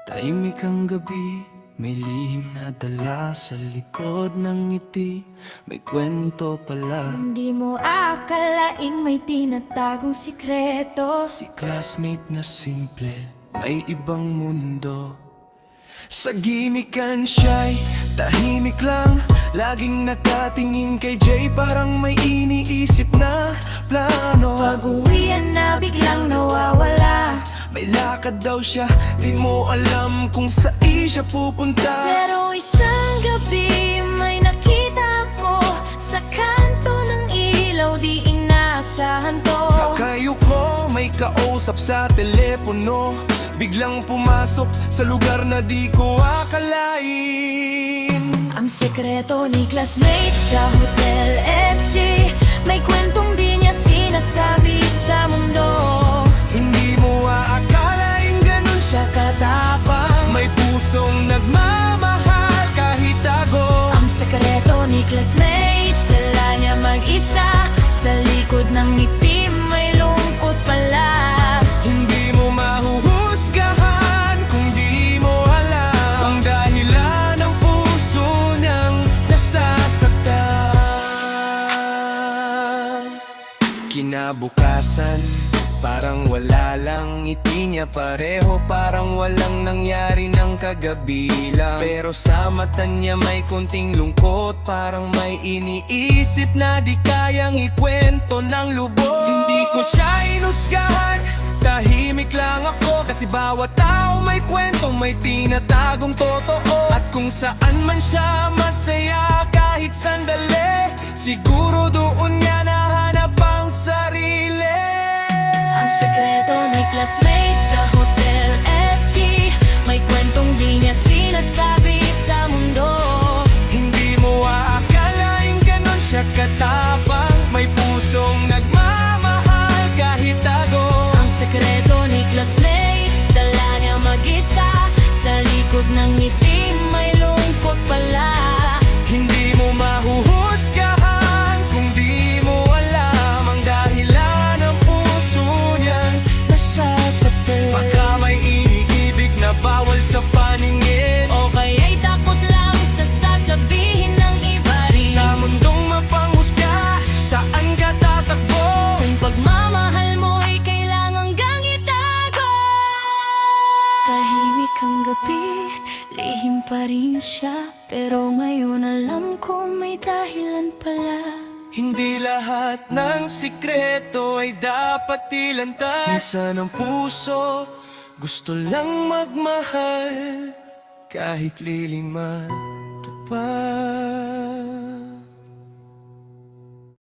Tahimik ang gabi, may lihim na dala sa likod ng ngiti. May kwento pala. Hindi mo akalaing may tinatagong sikreto. Si classmate na simple, may ibang mundo. Sa gimikan siya'y tahimik lang, laging nakatingin kay Jay, parang may iniisip na plano. Pag-uwian na biglang nawawala, May lakad daw siya, di mo alam kung saan siya pupunta. pero isang gabi may nakita ko sa kanto ng ilaw, di inasahan to. Nakayuko, may kausap sa telepono, biglang pumasok sa lugar na di ko akalain. Ang sekreto ni classmate sa Hotel SG, may kwentong di niya sinasabi sa mundo. Hindi mo aakalain ganun siya katapang, may pusong nagmamahal kahit tago. Ang sekreto ni classmate, dala niya mag-isa, sa likod ng ngiti may lungkot pala. Hindi mo mahuhusgahan kung di mo alam ang dahilan ng puso niyang nasasaktan. Kinabukasan, parang wala lang, ngiti niya pareho, parang walang nangyari ng kagabi lang. Pero sa mata niya may konting lungkot, parang may iniisip na di kayang ikwento ng lubos. Hindi ko siya inusgahan, tahimik lang ako, kasi bawat tao may kwento, may tinatagong totoo. At kung saan man siya masaya kahit sandali, siguro doon niya nahanap ang sarili. Ang sekreto ni classmate sa Hotel SG, may kwentong di niya sinasabi sa mundo. Hindi mo aakalain ganon siya katapang, may pusong nagmamahal kahit tago. Ang sekreto ni classmate, dala niya mag-isa, sa likod ng ngiti may lungkot pala. Hindi mo mahuhusgahan kung di mo alam ang dahilan ng puso niyang nasasaktan. Baka may iniibig na bawal sa paningin, O kaya'y takot lang sa sasabihin ng iba rin. sa mundong mapanghusga, saan ka tatakbo? Kung pagmamahal mo'y kailangang gang itago. Tahimik ang gabi, lihim pa rin siya, pero ngayon alam ko may dahilan pala. Hindi lahat ng sikreto ay dapat ilantas. Minsan ang puso gusto lang magmahal, kahit lilim at tapat.